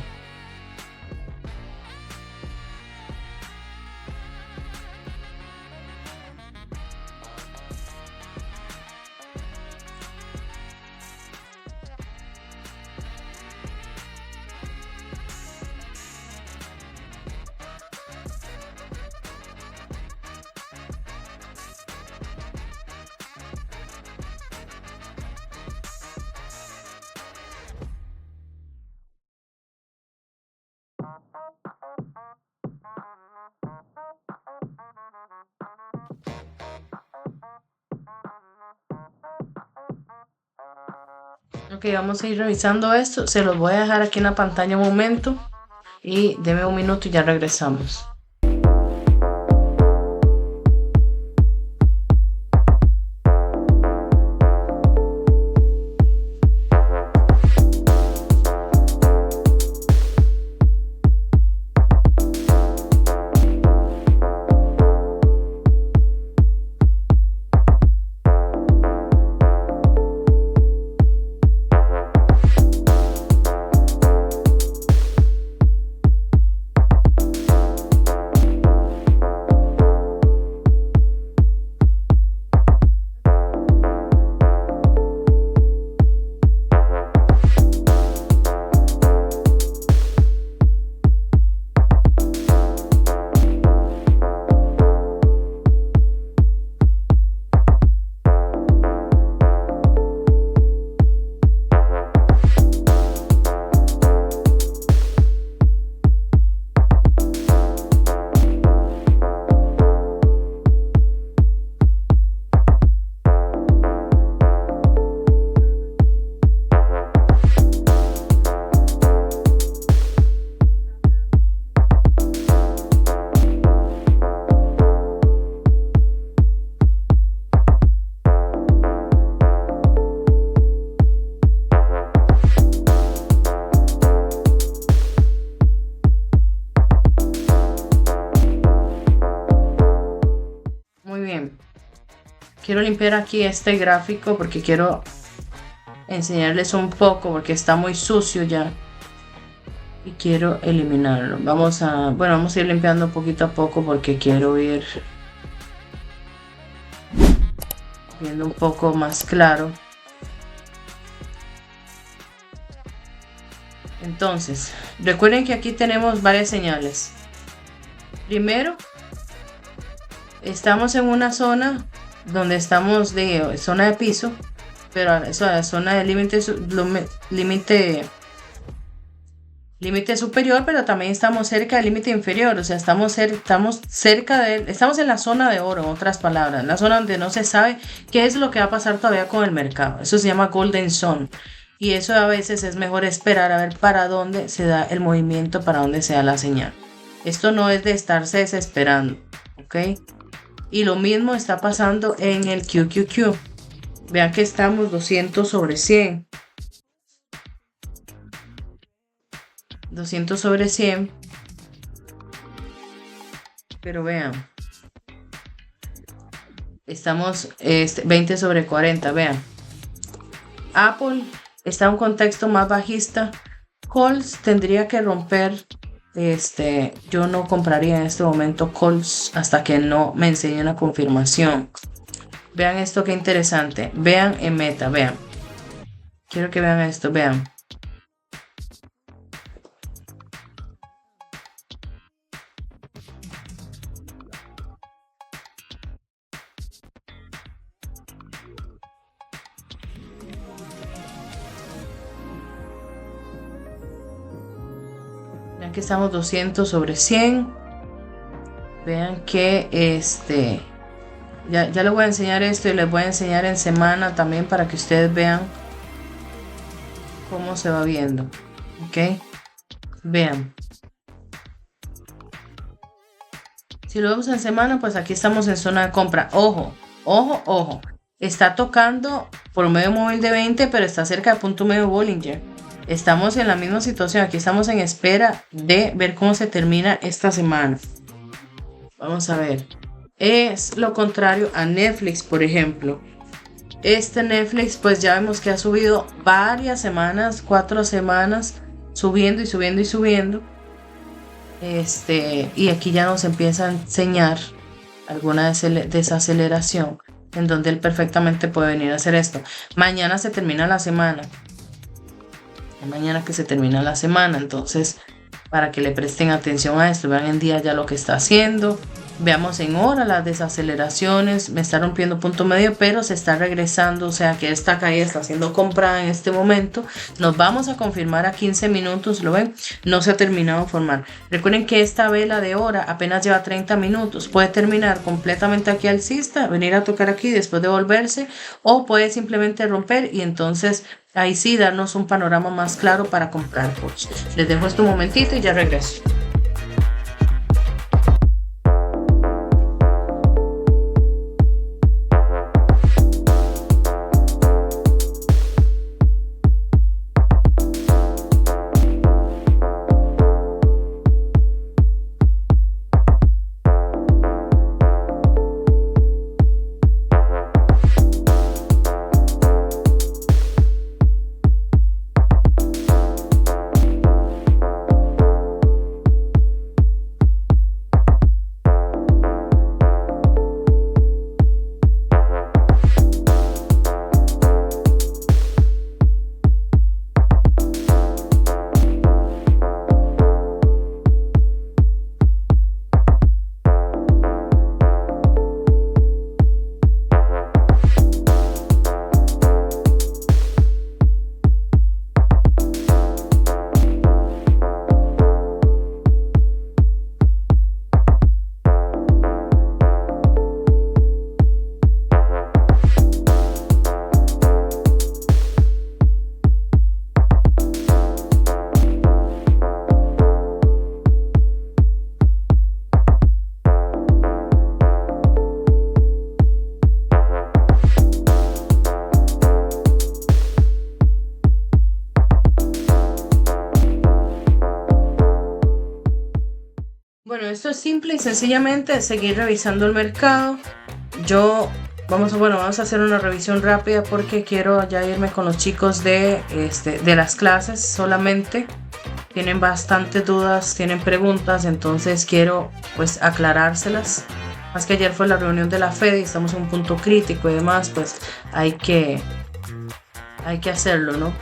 Ok, vamos a ir revisando esto. Se los voy a dejar aquí en la pantalla un momento. Y deme un minuto y ya regresamos. quiero limpiar aquí este gráfico porque quiero enseñarles un poco porque está muy sucio ya y quiero eliminarlo. Vamos a ir limpiando poquito a poco porque quiero ir viendo un poco más claro. Entonces, recuerden que aquí tenemos varias señales. Primero, estamos en una zona donde estamos de zona de piso, pero eso es zona de límite superior, pero también estamos cerca del límite inferior, o sea, estamos en la zona de oro, en otras palabras, en la zona donde no se sabe qué es lo que va a pasar todavía con el mercado. Eso se llama Golden Zone. Y eso a veces es mejor esperar a ver para dónde se da el movimiento, para dónde se da la señal. Esto no es de estarse desesperando, ¿ok? Y lo mismo está pasando en el QQQ. Vean que estamos 200 sobre 100. 200 sobre 100. Pero vean. Estamos 20 sobre 40, vean. Apple está en un contexto más bajista. Calls tendría que romper. Yo no compraría en este momento calls hasta que no me enseñe una confirmación. Vean esto, qué interesante. Vean en Meta, vean. Quiero que vean esto, vean. Vean que estamos 200 sobre 100. Vean que ya les voy a enseñar esto y les voy a enseñar en semana también para que ustedes vean cómo se va viendo. Ok, vean. Si lo vemos en semana, pues aquí estamos en zona de compra. Ojo, ojo, ojo. Está tocando por medio móvil de 20, pero está cerca de punto medio Bollinger. Estamos en la misma situación. Aquí estamos en espera de ver cómo se termina esta semana. Vamos a ver. Es lo contrario a Netflix, por ejemplo. Netflix, pues ya vemos que ha subido varias semanas, 4 semanas, subiendo y subiendo y subiendo. Y aquí ya nos empieza a enseñar alguna desaceleración en donde él perfectamente puede venir a hacer esto. Mañana se termina la semana. Mañana que se termina la semana, entonces para que le presten atención a esto, vean en día ya lo que está haciendo. Veamos en hora las desaceleraciones. Me está rompiendo punto medio, pero se está regresando. O sea que esta caída está siendo comprada en este momento. Nos vamos a confirmar a 15 minutos. ¿Lo ven? No se ha terminado de formar. Recuerden que esta vela de hora apenas lleva 30 minutos. Puede terminar completamente aquí alcista, venir a tocar aquí después de volverse, o puede simplemente romper y entonces ahí sí darnos un panorama más claro para comprar. Les dejo esto un momentito y ya regreso. Bueno, esto es simple y sencillamente seguir revisando el mercado. Yo vamos a hacer una revisión rápida porque quiero ya irme con los chicos de las clases solamente. Tienen bastantes dudas, tienen preguntas, entonces quiero pues aclarárselas. Más que ayer fue la reunión de la Fed y estamos en un punto crítico y demás, pues hay que hacerlo, ¿no?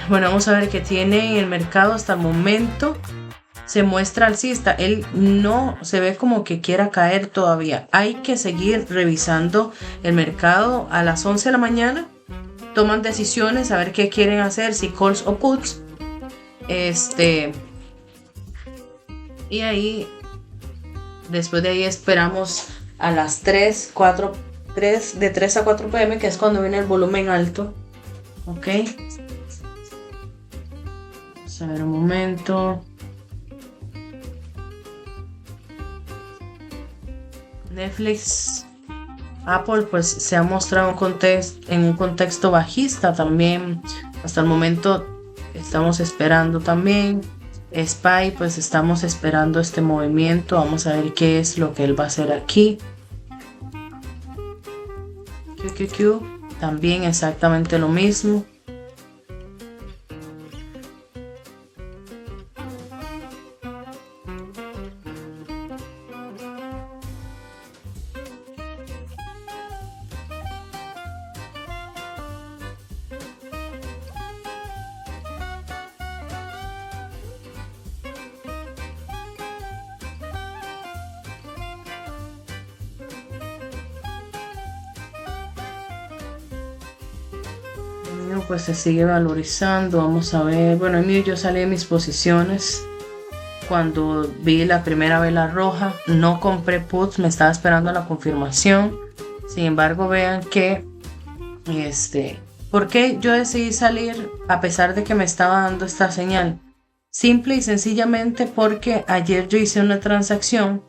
Bueno, vamos a ver qué tiene en el mercado hasta el momento. Se muestra alcista, él no se ve como que quiera caer todavía. Hay que seguir revisando el mercado a las 11 de la mañana. Toman decisiones a ver qué quieren hacer, si calls o puts. Y ahí, después de ahí esperamos a las 3 a 4 pm, que es cuando viene el volumen alto. Ok. Vamos a ver un momento. Netflix, Apple pues se ha mostrado en un contexto bajista también. Hasta el momento estamos esperando también. SPY pues estamos esperando este movimiento. Vamos a ver qué es lo que él va a hacer aquí. QQQ también exactamente lo mismo. Pues se sigue valorizando. Vamos a ver. Bueno, yo salí de mis posiciones cuando vi la primera vela roja. No compré puts, me estaba esperando la confirmación. Sin embargo, vean que ¿por qué yo decidí salir a pesar de que me estaba dando esta señal? Simple y sencillamente porque ayer yo hice una transacción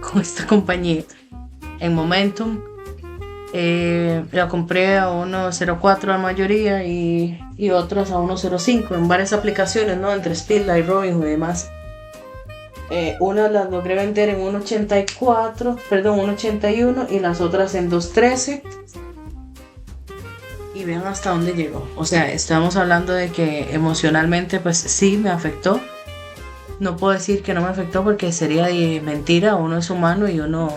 con esta compañía en Momentum. La compré a 1.04 la mayoría y otras a 1.05 en varias aplicaciones, ¿no? Entre Speedlight, Robinhood y demás. Unas las logré vender en 1.81 y las otras en 2.13. Y vean hasta dónde llegó. O sea, estamos hablando de que emocionalmente pues sí me afectó. No puedo decir que no me afectó porque sería de mentira. Uno es humano y uno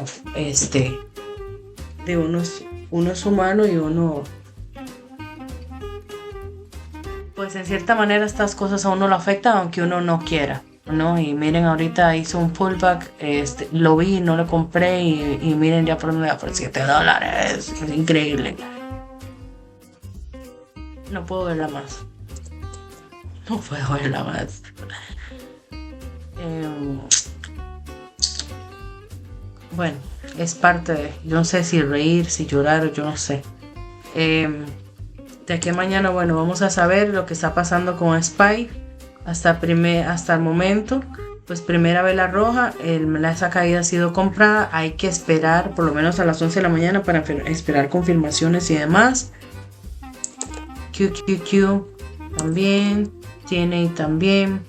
uno es humano y uno, pues en cierta manera estas cosas a uno lo afectan aunque uno no quiera, ¿no? Y miren, ahorita hizo un pullback, lo vi, no lo compré y miren ya por $7, es increíble. No puedo verla más. Bueno, es parte de, yo no sé si reír, si llorar, o yo no sé. De aquí a mañana, bueno, vamos a saber lo que está pasando con SPY. Hasta el momento, pues primera vela roja, esa caída ha sido comprada. Hay que esperar por lo menos a las 11 de la mañana para esperar confirmaciones y demás. QQQ también, TNA también.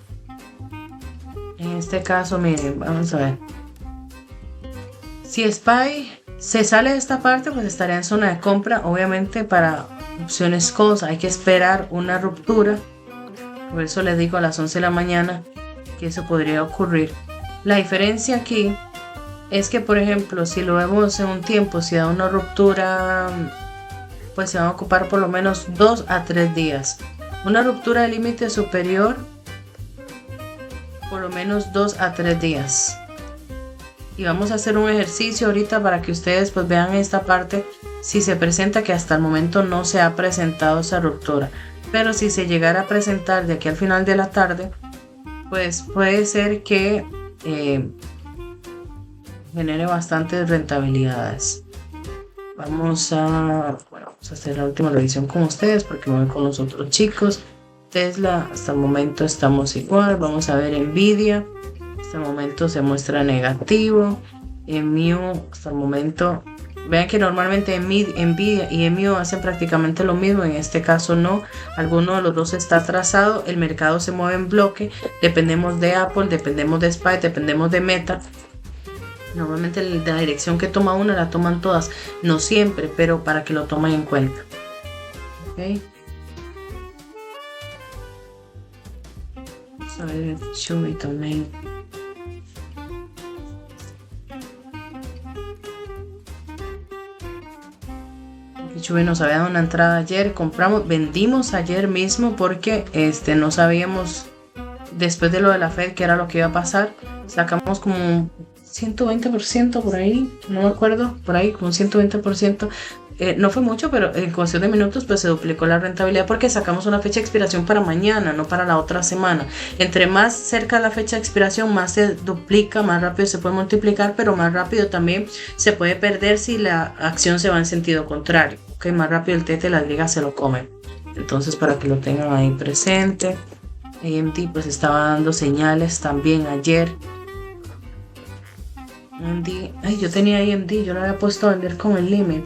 En este caso, miren, vamos a ver. Si SPY se sale de esta parte, pues estaría en zona de compra. Obviamente para opciones calls hay que esperar una ruptura. Por eso les digo a las 11 de la mañana que eso podría ocurrir. La diferencia aquí es que, por ejemplo, si lo vemos en un tiempo, si da una ruptura, pues se van a ocupar por lo menos 2 a 3 días. Una ruptura de límite superior, por lo menos 2 a 3 días. Y vamos a hacer un ejercicio ahorita para que ustedes pues vean esta parte. Si se presenta, que hasta el momento no se ha presentado esa ruptura, pero si se llegara a presentar de aquí al final de la tarde, pues puede ser que genere bastantes rentabilidades. Vamos a hacer la última revisión con ustedes porque me voy con los otros chicos. Tesla, hasta el momento estamos igual. Vamos a ver Nvidia. Hasta el momento se muestra negativo. MU, hasta el momento, vean que normalmente Nvidia y MU hacen prácticamente lo mismo. En este caso no, alguno de los dos está atrasado. El mercado se mueve en bloque. Dependemos de Apple, dependemos de SPY, dependemos de Meta. Normalmente la dirección que toma una la toman todas, no siempre, pero para que lo tomen en cuenta. Ok. Vamos a ver el Chewy también. Chewy nos había dado una entrada ayer, vendimos ayer mismo porque no sabíamos después de lo de la Fed qué era lo que iba a pasar. Sacamos como un 120% por ahí, no me acuerdo, por ahí como un 120%. No fue mucho, pero en cuestión de minutos pues se duplicó la rentabilidad porque sacamos una fecha de expiración para mañana, no para la otra semana. Entre más cerca de la fecha de expiración, más se duplica, más rápido se puede multiplicar, pero más rápido también se puede perder si la acción se va en sentido contrario. Okay, más rápido el tete, las ligas se lo comen. Entonces, para que lo tengan ahí presente. AMD pues estaba dando señales también ayer. AMD, ay, yo tenía AMD, yo lo había puesto a vender con el limit.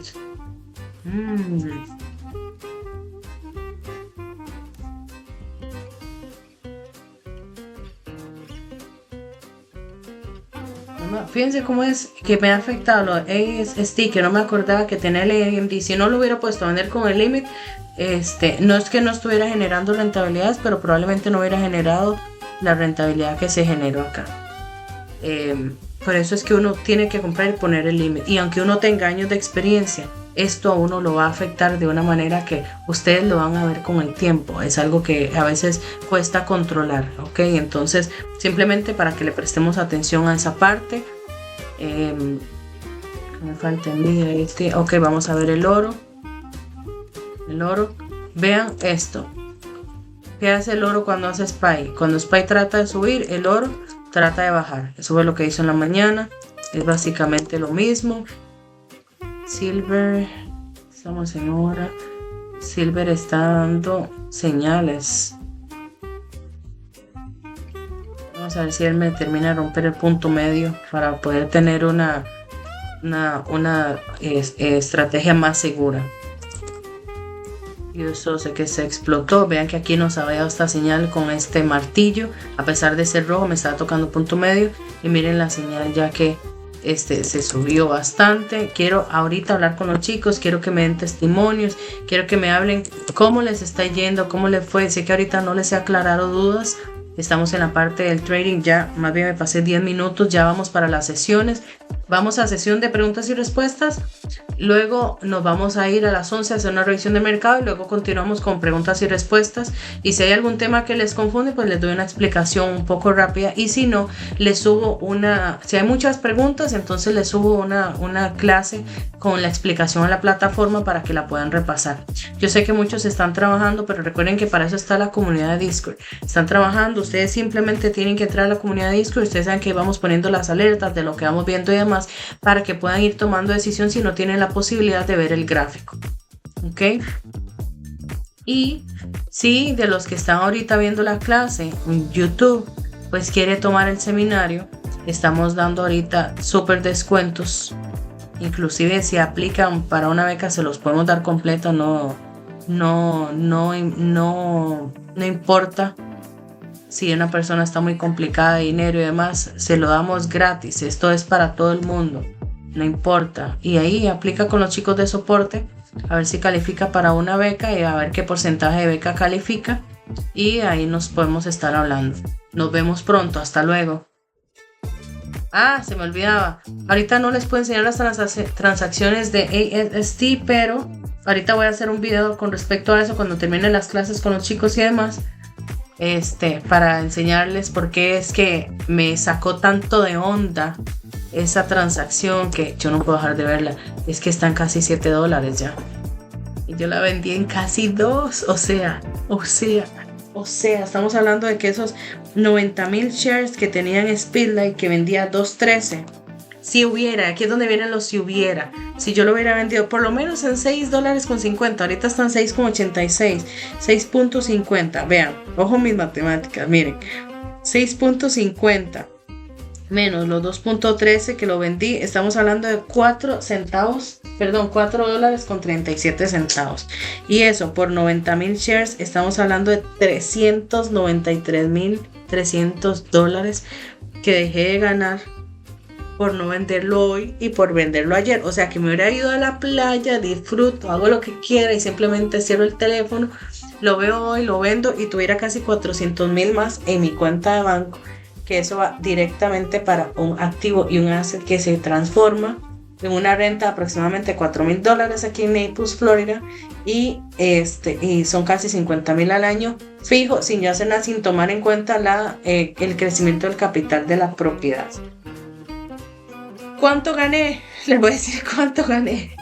Fíjense cómo es que me ha afectado lo ASD, que no me acordaba que tenía el AMD. Si no lo hubiera puesto a vender con el limit, no es que no estuviera generando rentabilidades, pero probablemente no hubiera generado la rentabilidad que se generó acá. Por eso es que uno tiene que comprar y poner el límite. Y aunque uno tenga años de experiencia, esto a uno lo va a afectar de una manera que ustedes lo van a ver con el tiempo. Es algo que a veces cuesta controlar, ¿ok? Entonces, simplemente para que le prestemos atención a esa parte. Me falta envidia. Ok, vamos a ver el oro. El oro. Vean esto. ¿Qué hace el oro cuando hace SPY? Cuando SPY trata de subir, el oro trata de bajar. Eso fue lo que hizo en la mañana. Es básicamente lo mismo. Silver, estamos en hora. Silver está dando señales. Vamos a ver si él me termina de romper el punto medio para poder tener una estrategia más segura. Y eso sé que se explotó. Vean que aquí nos había dado esta señal con este martillo. A pesar de ser rojo, me estaba tocando punto medio. Y miren la señal ya que se subió bastante. Quiero ahorita hablar con los chicos, quiero que me den testimonios, quiero que me hablen cómo les está yendo, cómo les fue. Sé que ahorita no les he aclarado dudas, estamos en la parte del trading, ya más bien me pasé 10 minutos, ya vamos para las sesiones. Vamos a sesión de preguntas y respuestas, luego nos vamos a ir a las 11 a hacer una revisión de mercado y luego continuamos con preguntas y respuestas. Y si hay algún tema que les confunde, pues les doy una explicación un poco rápida, y si no, les subo si hay muchas preguntas, entonces les subo una clase con la explicación a la plataforma para que la puedan repasar. Yo sé que muchos están trabajando, pero recuerden que para eso está la comunidad de Discord. Están trabajando, ustedes simplemente tienen que entrar a la comunidad de Discord. Ustedes saben que vamos poniendo las alertas de lo que vamos viendo y demás, para que puedan ir tomando decisión si no tienen la posibilidad de ver el gráfico. ¿Ok? Y si de los que están ahorita viendo la clase en YouTube, pues quiere tomar el seminario, estamos dando ahorita súper descuentos. Inclusive si aplican para una beca se los podemos dar completo, no importa. Si una persona está muy complicada de dinero y demás, se lo damos gratis. Esto es para todo el mundo, no importa. Y ahí aplica con los chicos de soporte, a ver si califica para una beca y a ver qué porcentaje de beca califica. Y ahí nos podemos estar hablando. Nos vemos pronto, hasta luego. Se me olvidaba. Ahorita no les puedo enseñar las transacciones de AST, pero ahorita voy a hacer un video con respecto a eso cuando termine las clases con los chicos y demás. Para enseñarles por qué es que me sacó tanto de onda esa transacción, que yo no puedo dejar de verla. Es que están casi $7 ya y yo la vendí en casi 2. O sea, estamos hablando de que esos 90,000 shares que tenían Speedlight, que vendía 2.13, si hubiera, aquí es donde vienen los si hubiera, si yo lo hubiera vendido por lo menos en $6.50, ahorita están 6.86, 6.50, vean, ojo mis matemáticas, miren, 6.50 menos los 2.13 que lo vendí, estamos hablando de $4.37. Y eso por 90,000 shares, estamos hablando de $393,300 que dejé de ganar por no venderlo hoy y por venderlo ayer. O sea, que me hubiera ido a la playa, disfruto, hago lo que quiera y simplemente cierro el teléfono, lo veo hoy, lo vendo y tuviera casi 400,000 más en mi cuenta de banco, que eso va directamente para un activo y un asset que se transforma en una renta de aproximadamente $4,000 aquí en Naples, Florida, y son casi 50,000 al año fijo, sin yo hacer nada, sin tomar en cuenta el crecimiento del capital de la propiedad. ¿Cuánto gané? Les voy a decir cuánto gané.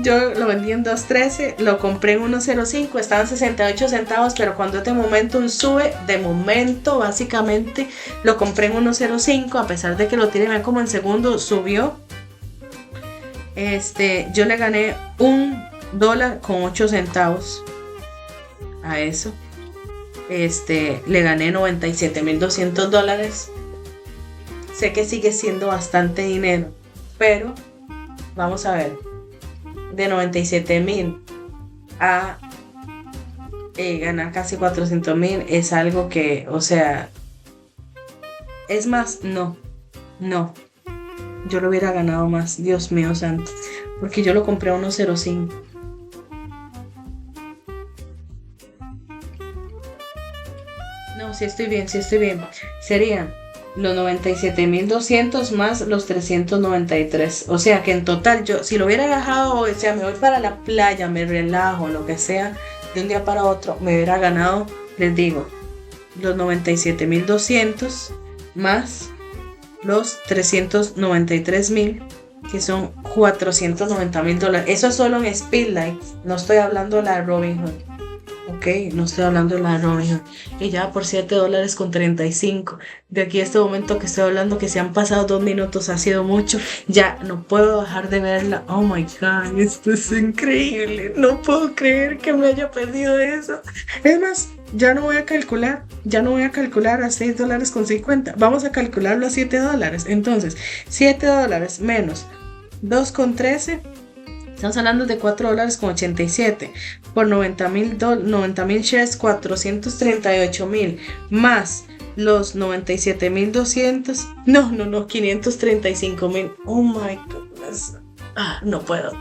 Yo lo vendí en 2.13, lo compré en 1.05, estaban 68 centavos, pero cuando este momentum sube, de momento básicamente lo compré en 1.05, a pesar de que lo tiré como en segundo, subió. Yo le gané $1.08 a eso. Le gané $97,200. Sé que sigue siendo bastante dinero, pero vamos a ver, de 97,000 a ganar casi 400,000 es algo que, o sea, es más, no, yo lo hubiera ganado más, Dios mío santo, porque yo lo compré a 1.05. No, sí estoy bien, serían los 97,200 más los 393. O sea que en total, yo si lo hubiera dejado, o sea, me voy para la playa, me relajo, lo que sea, de un día para otro, me hubiera ganado, les digo, los 97,200 más los 393,000, que son $490,000. Eso es solo en Speedlight, no estoy hablando de la Robinhood. Ok, no estoy hablando de la Robinhood. Y ya por $7.35. De aquí a este momento que estoy hablando, que se han pasado 2 minutos, ha sido mucho. Ya no puedo dejar de verla. Oh my God, esto es increíble. No puedo creer que me haya perdido eso. Es más, ya no voy a calcular a $6.50. Vamos a calcularlo a $7. Entonces, $7 menos 2.13. Estamos hablando de $4.87 por 90,000 shares, 438,000 más los 97,200. No, 535,000. Oh my goodness. No puedo.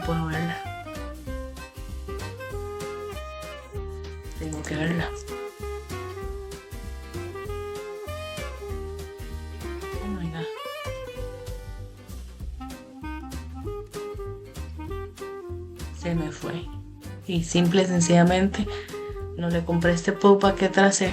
Puedo verla. Tengo que verla. Oh my God. Se me fue. Y simple y sencillamente no le compré este pupa que tracé.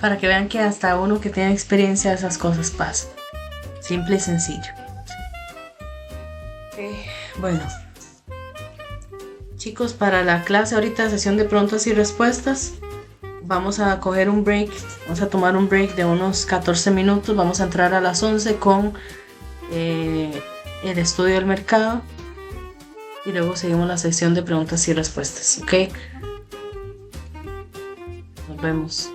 Para que vean que hasta uno que tiene experiencia de esas cosas pasa. Simple y sencillo. Bueno. Chicos, para la clase ahorita, sesión de preguntas y respuestas, vamos a coger un break. Vamos a tomar un break de unos 14 minutos. Vamos a entrar a las 11 con el estudio del mercado. Y luego seguimos la sesión de preguntas y respuestas. ¿Ok? Nos vemos.